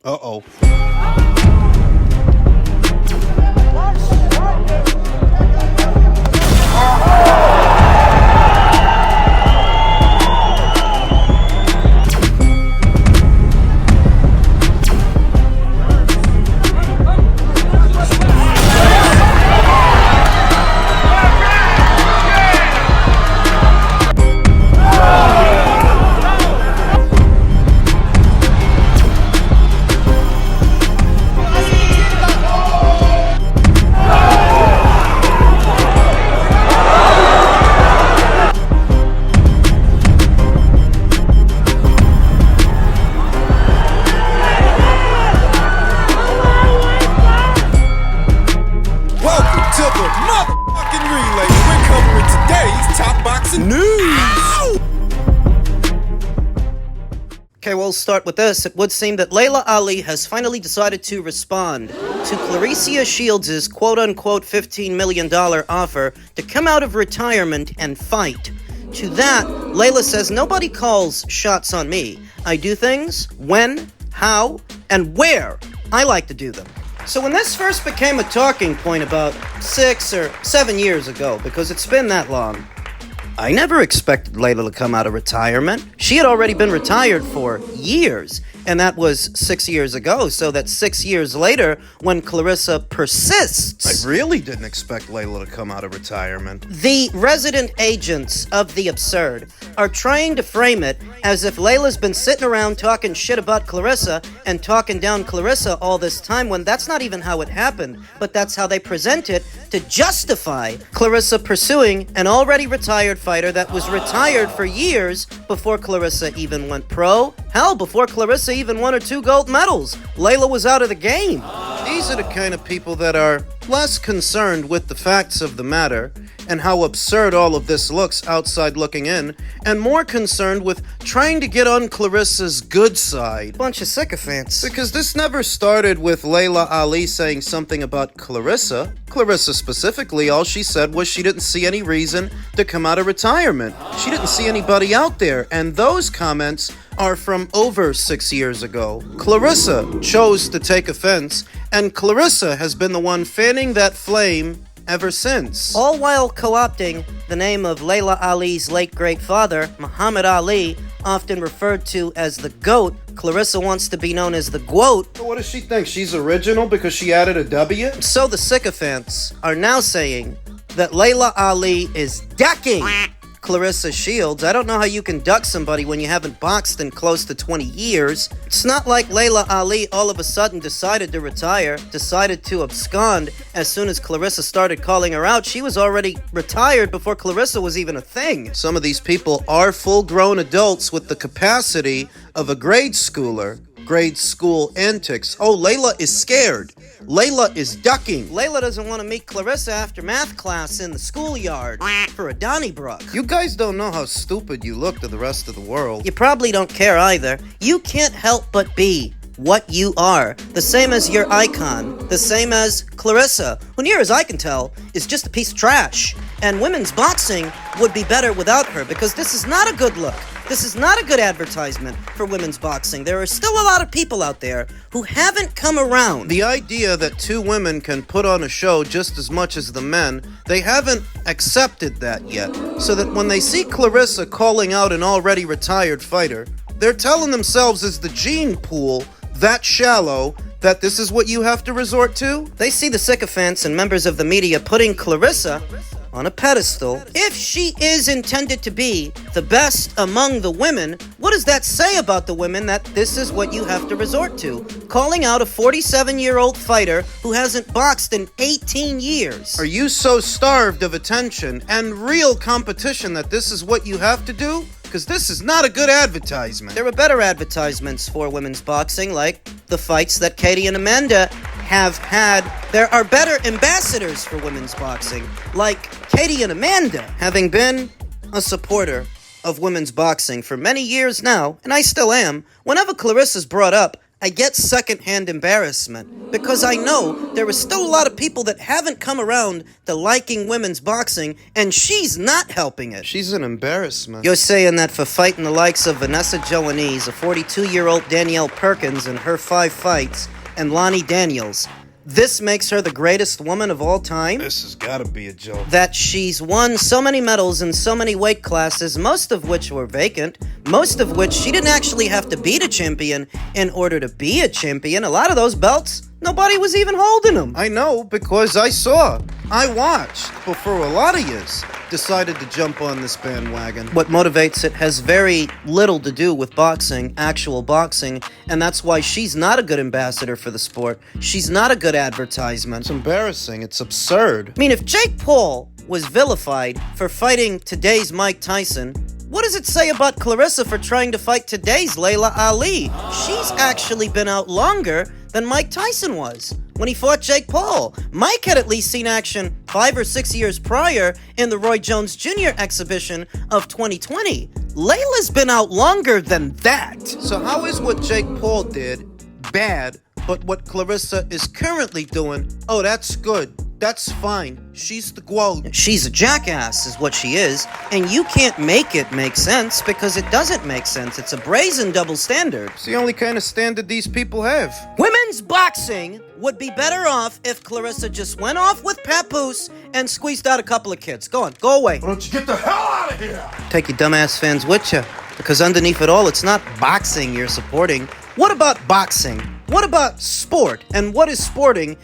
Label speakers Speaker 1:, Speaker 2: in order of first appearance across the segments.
Speaker 1: Uh-oh.
Speaker 2: Okay, we'll start with this. It would seem that Laila Ali has finally decided to respond to Claressa Shields' quote-unquote $15 million offer to come out of retirement and fight. To that, Laila says, nobody calls shots on me. I do things when, how, and where I like to do them. So when this first became a talking point about 6 or 7 years ago, because it's been that long, I never expected Laila to come out of retirement. She had already been retired for years, and that was 6 years ago, so that 6 years later, when Claressa persists...
Speaker 1: I really didn't expect Laila to come out of retirement.
Speaker 2: The resident agents of the absurd are trying to frame it as if Laila's been sitting around talking shit about Claressa and talking down Claressa all this time, when that's not even how it happened, but that's how they present it to justify Claressa pursuing an already retired fighter that was retired for years before Claressa even went pro. Hell, before Claressa even won her 2 gold medals. Laila was out of the game.
Speaker 1: These are the kind of people that are less concerned with the facts of the matter and how absurd all of this looks outside looking in, and more concerned with trying to get on Claressa's good side.
Speaker 2: Bunch of sycophants.
Speaker 1: Because this never started with Laila Ali saying something about Claressa. Claressa specifically, all she said was she didn't see any reason to come out of retirement. She didn't see anybody out there, and those comments are from over 6 years ago. Claressa chose to take offense, and Claressa has been the one fanning that flame ever since.
Speaker 2: All while co-opting the name of Laila Ali's late great father, Muhammad Ali, often referred to as the GOAT. Claressa wants to be known as the GWOAT.
Speaker 1: What does she think? She's original because she added a W?
Speaker 2: So the sycophants are now saying that Laila Ali is ducking Claressa Shields. I don't know how you can duck somebody when you haven't boxed in close to 20 years. It's not like Laila Ali all of a sudden decided to retire, decided to abscond as soon as Claressa started calling her out. She was already retired before Claressa was even a thing.
Speaker 1: Some of these people are full-grown adults with the capacity of a grade schooler. Grade school antics. Oh, Laila is scared. Laila is ducking.
Speaker 2: Laila doesn't want to meet Claressa after math class in the schoolyard for a Donnybrook.
Speaker 1: You guys don't know how stupid you look to the rest of the world.
Speaker 2: You probably don't care either. You can't help but be what you are. The same as your icon. The same as Claressa, who near as I can tell, is just a piece of trash. And women's boxing would be better without her, because this is not a good look. This is not a good advertisement for women's boxing. There are still a lot of people out there who haven't come around.
Speaker 1: The idea that 2 women can put on a show just as much as the men, they haven't accepted that yet. So that when they see Claressa calling out an already retired fighter, they're telling themselves, is the gene pool that shallow that this is what you have to resort to?
Speaker 2: They see the sycophants and members of the media putting Claressa on a pedestal. If she is intended to be the best among the women, what does that say about the women that this is what you have to resort to? Calling out a 47-year-old fighter who hasn't boxed in 18 years.
Speaker 1: Are you so starved of attention and real competition that this is what you have to do? Because this is not a good advertisement.
Speaker 2: There are better advertisements for women's boxing, like the fights that Katie and Amanda have had. There are better ambassadors for women's boxing, like Katie and Amanda. Having been a supporter of women's boxing for many years now, and I still am, whenever Claressa's brought up, I get secondhand embarrassment because I know there are still a lot of people that haven't come around to liking women's boxing, and she's not helping it.
Speaker 1: She's an embarrassment.
Speaker 2: You're saying that for fighting the likes of Vanessa Joanese, a 42-year-old Danielle Perkins in her 5 fights, and Lonnie Daniels, this makes her the greatest woman of all time?
Speaker 1: This has gotta be a joke.
Speaker 2: That she's won so many medals in so many weight classes, most of which were vacant, most of which she didn't actually have to beat a champion in order to be a champion. A lot of those belts, nobody was even holding them.
Speaker 1: I know, because I watched, but for a lot of years, decided to jump on this bandwagon.
Speaker 2: What motivates it has very little to do with boxing, actual boxing, and that's why she's not a good ambassador for the sport. She's not a good advertisement.
Speaker 1: It's embarrassing. It's absurd.
Speaker 2: I mean, if Jake Paul was vilified for fighting today's Mike Tyson, what does it say about Claressa for trying to fight today's Laila Ali? She's actually been out longer than Mike Tyson was when he fought Jake Paul. Mike had at least seen action 5 or 6 years prior in the Roy Jones Jr. exhibition of 2020. Layla's been out longer than that.
Speaker 1: So how is what Jake Paul did bad, but what Claressa is currently doing, oh, that's good. That's fine. She's the GOAT.
Speaker 2: She's a jackass is what she is, and you can't make it make sense because it doesn't make sense. It's a brazen double standard.
Speaker 1: It's the only kind of standard these people have.
Speaker 2: Women's boxing would be better off if Claressa just went off with Papoose and squeezed out a couple of kids. Go on, go away.
Speaker 3: Why don't you get the hell out of here?
Speaker 2: Take your dumbass fans with you, because underneath it all, it's not boxing you're supporting. What about boxing? What about sport? And what is sporting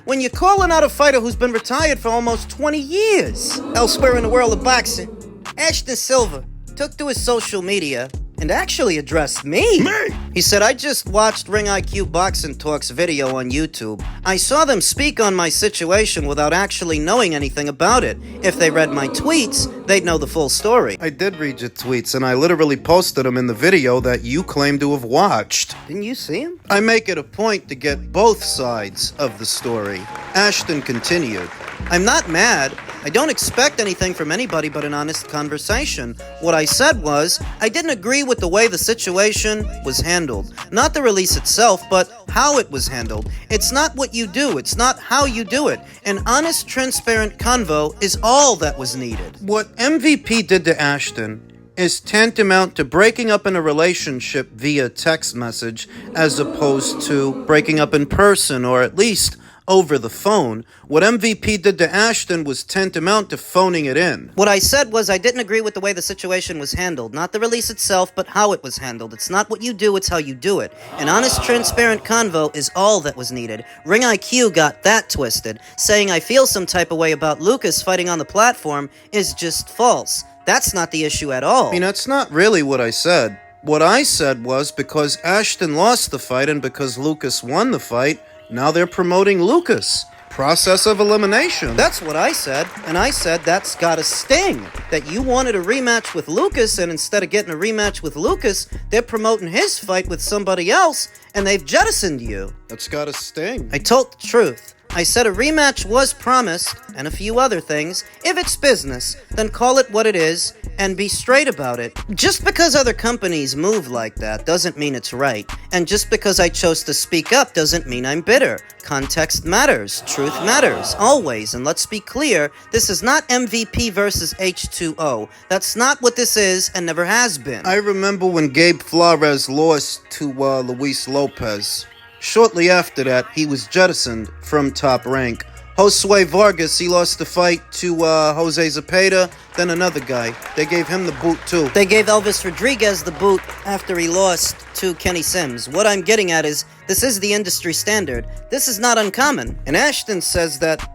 Speaker 2: when you're calling out a fighter who's been retired for almost 20 years. Elsewhere in the world of boxing, Ashton Silva took to his social media and actually addressed me. He said, I just watched Ring IQ Boxing Talk's video on YouTube. I saw them speak on my situation without actually knowing anything about it. If they read my tweets, they'd know the full story.
Speaker 1: I did read your tweets, and I literally posted them in the video that you claim to have watched.
Speaker 2: Didn't you see him?
Speaker 1: I make it a point to get both sides of the story. Ashton continued.
Speaker 2: I'm not mad. I don't expect anything from anybody but an honest conversation. What I said was, I didn't agree with the way the situation was handled. Not the release itself, but how it was handled. It's not what you do, it's not how you do it. An honest, transparent convo is all that was needed.
Speaker 1: What MVP did to Ashton is tantamount to breaking up in a relationship via text message as opposed to breaking up in person, or at least over the phone. What MVP did to Ashton was tantamount to phoning it in.
Speaker 2: What I said was I didn't agree with the way the situation was handled. Not the release itself, but how it was handled. It's not what you do, it's how you do it. An honest, transparent convo is all that was needed. Ring IQ got that twisted. Saying I feel some type of way about Lucas fighting on the platform is just false. That's not the issue at all.
Speaker 1: I mean, that's not really what I said. What I said was because Ashton lost the fight and because Lucas won the fight, now they're promoting Lucas. Process of elimination.
Speaker 2: That's what I said, and I said that's gotta sting. That you wanted a rematch with Lucas, and instead of getting a rematch with Lucas, they're promoting his fight with somebody else, and they've jettisoned you.
Speaker 1: That's gotta sting.
Speaker 2: I told the truth. I said a rematch was promised, and a few other things. If it's business, then call it what it is, and be straight about it. Just because other companies move like that doesn't mean it's right. And just because I chose to speak up doesn't mean I'm bitter. Context matters. Truth matters. Always. And let's be clear, this is not MVP versus H20. That's not what this is and never has been.
Speaker 1: I remember when Gabe Flores lost to Luis Lopez. Shortly after that, he was jettisoned from Top Rank. Josue Vargas, he lost the fight to Jose Zepeda, then another guy. They gave him the boot too.
Speaker 2: They gave Elvis Rodriguez the boot after he lost to Kenny Sims. What I'm getting at is, this is the industry standard. This is not uncommon. And Ashton says that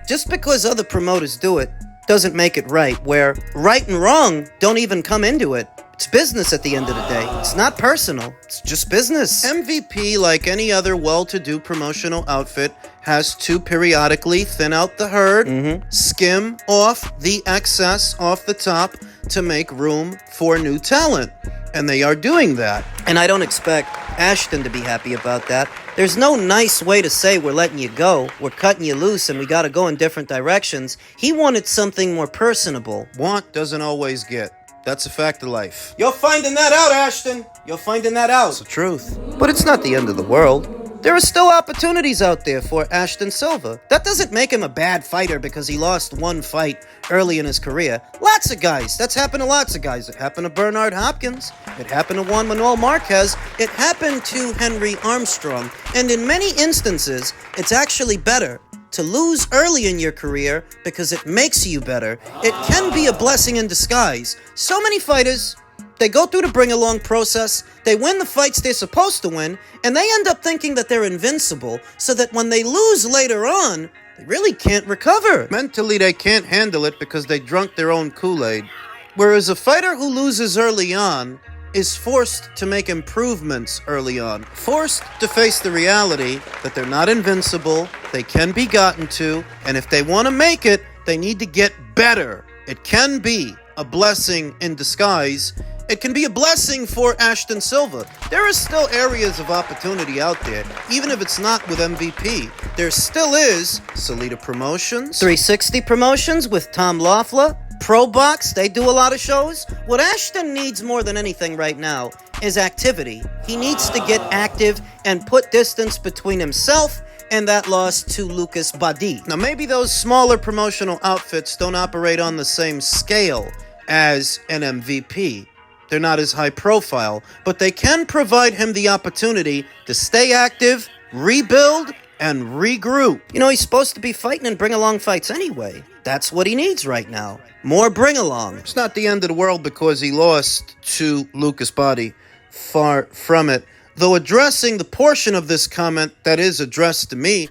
Speaker 2: just because other promoters do it doesn't make it right, where right and wrong don't even come into it. It's business at the end of the day. It's not personal. It's just business.
Speaker 1: MVP, like any other well-to-do promotional outfit, has to periodically thin out the herd, skim off the excess off the top to make room for new talent. And they are doing that.
Speaker 2: And I don't expect Ashton to be happy about that. There's no nice way to say we're letting you go, we're cutting you loose, and we gotta go in different directions. He wanted something more personable.
Speaker 1: Want doesn't always get. That's a fact of life.
Speaker 2: You're finding that out, Ashton. You're finding that out.
Speaker 1: It's the truth.
Speaker 2: But it's not the end of the world. There are still opportunities out there for Ashton Silva. That doesn't make him a bad fighter because he lost one fight early in his career. Lots of guys. That's happened to lots of guys. It happened to Bernard Hopkins. It happened to Juan Manuel Marquez. It happened to Henry Armstrong. And in many instances, it's actually better to lose early in your career because it makes you better. It can be a blessing in disguise. So many fighters, they go through the bring-along process, they win the fights they're supposed to win, and they end up thinking that they're invincible, so that when they lose later on, they really can't recover.
Speaker 1: Mentally, they can't handle it because they drunk their own Kool-Aid. Whereas a fighter who loses early on is forced to make improvements early on. Forced to face the reality that they're not invincible, they can be gotten to, and if they want to make it, they need to get better. It can be a blessing in disguise. It can be a blessing for Ashton Silva. There are still areas of opportunity out there, even if it's not with MVP. There still is Salida Promotions,
Speaker 2: 360 Promotions with Tom Loeffler, Pro Box, they do a lot of shows. What Ashton needs more than anything right now is activity. He needs to get active and put distance between himself and that loss to Lucas Badi.
Speaker 1: Now, maybe those smaller promotional outfits don't operate on the same scale as an MVP. They're not as high profile, but they can provide him the opportunity to stay active, rebuild, and regroup.
Speaker 2: You know, he's supposed to be fighting in bring-along fights anyway. That's what he needs right now. More bring-along.
Speaker 1: It's not the end of the world because he lost to Lucas Badi. Far from it. Though addressing the portion of this comment that is addressed to me,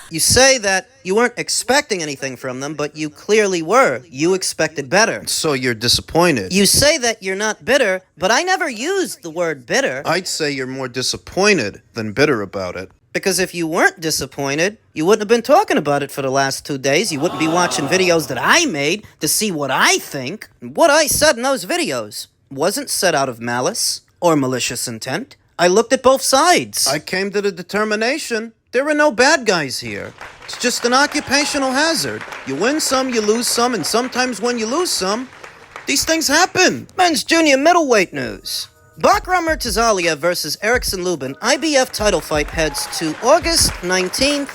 Speaker 2: you say that you weren't expecting anything from them, but you clearly were. You expected better.
Speaker 1: so you're disappointed.
Speaker 2: You say that you're not bitter, but I never used the word bitter.
Speaker 1: I'd say you're more disappointed than bitter about it.
Speaker 2: Because if you weren't disappointed, you wouldn't have been talking about it for the last 2 days. You wouldn't be watching videos that I made to see what I think. What I said in those videos wasn't said out of malice or malicious intent. I looked at both sides.
Speaker 1: I came to the determination there are no bad guys here. It's just an occupational hazard. You win some, you lose some, and sometimes when you lose some, these things happen.
Speaker 2: Men's junior middleweight news. Bakram Murtazaliev versus Erickson Lubin IBF title fight heads to August 19th,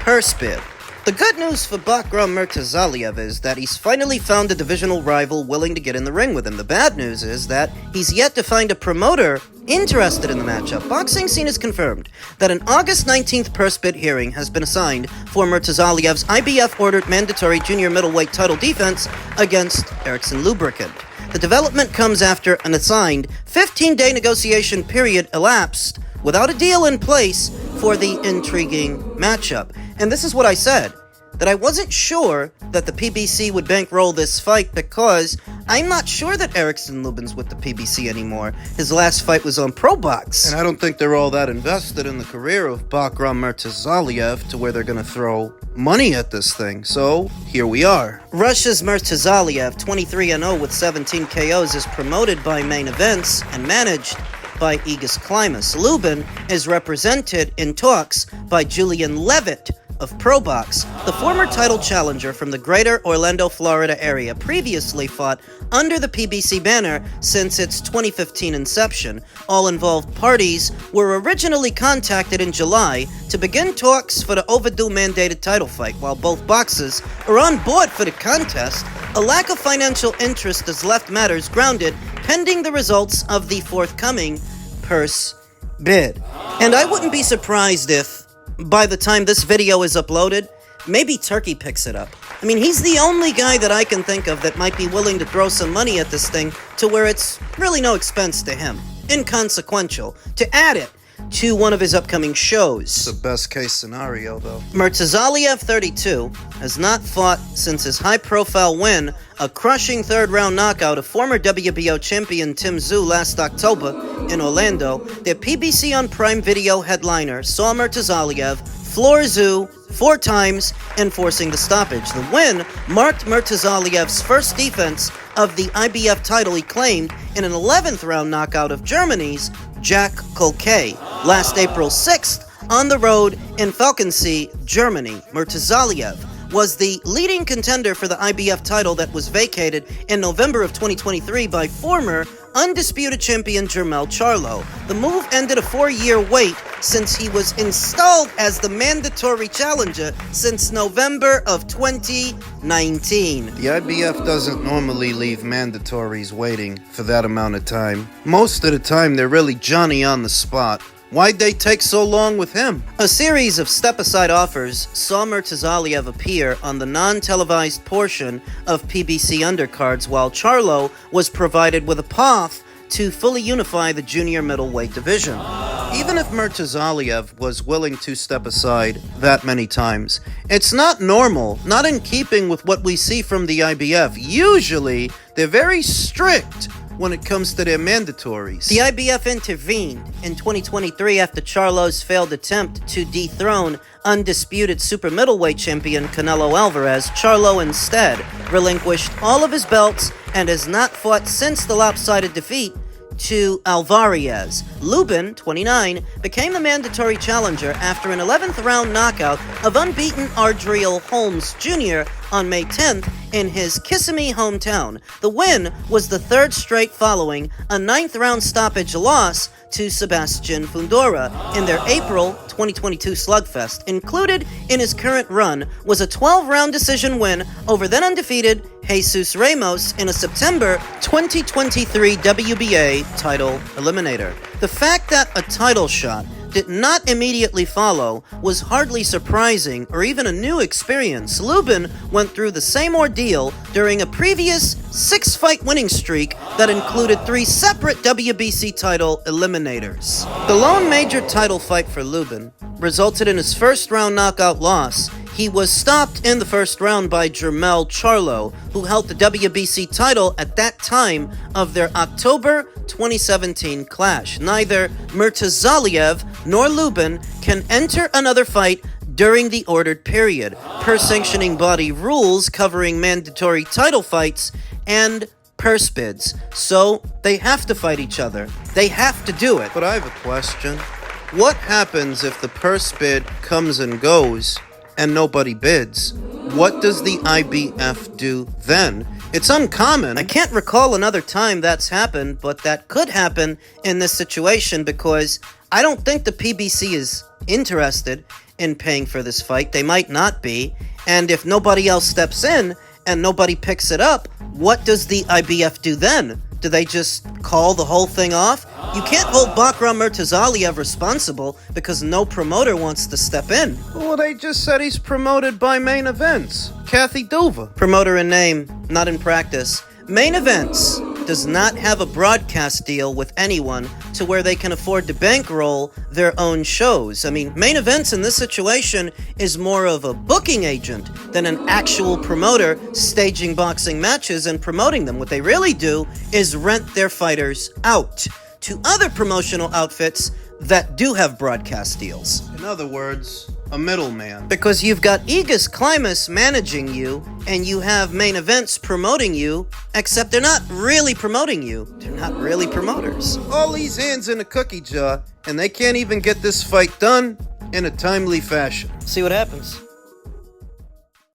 Speaker 2: purse bid. The good news for Bakram Murtazaliev is that he's finally found a divisional rival willing to get in the ring with him. The bad news is that he's yet to find a promoter interested in the matchup. Boxing Scene has confirmed that an August 19th purse bid hearing has been assigned for Murtazaliev's IBF-ordered mandatory junior middleweight title defense against Erickson Lubricant. The development comes after an assigned 15-day negotiation period elapsed without a deal in place for the intriguing matchup. And this is what I said, that I wasn't sure that the PBC would bankroll this fight because I'm not sure that Erickson Lubin's with the PBC anymore. His last fight was on Pro Box.
Speaker 1: And I don't think they're all that invested in the career of Bakram Murtazaliev to where they're going to throw money at this thing. So, here we are.
Speaker 2: Russia's Murtazaliev, 23-0 with 17 KOs, is promoted by Main Events and managed by Aegis Climas. Lubin is represented in talks by Julian Levitt of Pro Box. The former title challenger from the greater Orlando, Florida area previously fought under the PBC banner since its 2015 inception. All involved parties were originally contacted in July to begin talks for the overdue mandated title fight. While both boxers are on board for the contest, a lack of financial interest has left matters grounded pending the results of the forthcoming purse bid. And I wouldn't be surprised if by the time this video is uploaded, maybe Turkey picks it up. I mean, he's the only guy that I can think of that might be willing to throw some money at this thing to where it's really no expense to him. Inconsequential. To add it to one of his upcoming shows.
Speaker 1: It's the best case scenario, though.
Speaker 2: Murtazaliev, 32, has not fought since his high-profile win, a crushing third-round knockout of former WBO champion Tim Tszyu last October in Orlando. Their PBC on Prime Video headliner saw Murtazaliev floor Tszyu 4 times, enforcing the stoppage. The win marked Murtazaliev's first defense of the IBF title he claimed in an 11th round knockout of Germany's Jack Kolke last April 6th on the road in Falkensee, Germany. Murtazaliev was the leading contender for the IBF title that was vacated in November of 2023 by former undisputed champion Jermell Charlo. The move ended a 4-year wait since he was installed as the mandatory challenger since November of 2019.
Speaker 1: The IBF doesn't normally leave mandatories waiting for that amount of time. Most of the time, they're really Johnny on the spot. Why'd they take so long with him?
Speaker 2: A series of step-aside offers saw Murtazaliev appear on the non-televised portion of PBC undercards, while Charlo was provided with a path to fully unify the junior middleweight division. Even if Murtazaliev was willing to step aside that many times, it's not normal, not in keeping with what we see from the IBF. Usually, they're very strict when it comes to their mandatories. The IBF intervened in 2023 after Charlo's failed attempt to dethrone undisputed super middleweight champion Canelo Alvarez. Charlo instead relinquished all of his belts and has not fought since the lopsided defeat to Alvarez. Lubin, 29, became the mandatory challenger after an 11th round knockout of unbeaten Ardreal Holmes Jr. on May 10th in his Kissimmee hometown. The win was the third straight following a 9th round stoppage loss to Sebastian Fundora in their April 2022 slugfest. Included in his current run was a 12-round decision win over then undefeated Jesus Ramos in a September 2023 WBA title eliminator. The fact that a title shot did not immediately follow was hardly surprising or even a new experience. Lubin went through the same ordeal during a previous 6-fight winning streak that included 3 separate WBC title eliminators. The lone major title fight for Lubin resulted in his first round knockout loss. He was stopped in the first round by Jermell Charlo, who held the WBC title at that time of their October 2017 clash. Neither Murtazaliev nor Lubin can enter another fight during the ordered period, per sanctioning body rules covering mandatory title fights and purse bids. So they have to fight each other. They have to do it.
Speaker 1: But I have a question. What happens if the purse bid comes and goes and nobody bids? What does the IBF do then? It's uncommon.
Speaker 2: I can't recall another time that's happened, but that could happen in this situation because I don't think the PBC is interested in paying for this fight. They might not be. And if nobody else steps in and nobody picks it up, what does the IBF do then? Do they just call the whole thing off? You can't hold Bakram Murtazaliev responsible because no promoter wants to step in.
Speaker 1: Well, they just said he's promoted by Main Events. Kathy Duva.
Speaker 2: Promoter in name, not in practice. Main Events does not have a broadcast deal with anyone to where they can afford to bankroll their own shows. I mean, Main Events in this situation is more of a booking agent than an actual promoter staging boxing matches and promoting them. What they really do is rent their fighters out to other promotional outfits that do have broadcast deals.
Speaker 1: In other words, a middleman.
Speaker 2: Because you've got Aegis Climas managing you, and you have Main Events promoting you, except they're not really promoting you. They're not really promoters.
Speaker 1: All these hands in a cookie jar, and they can't even get this fight done in a timely fashion.
Speaker 2: See what happens.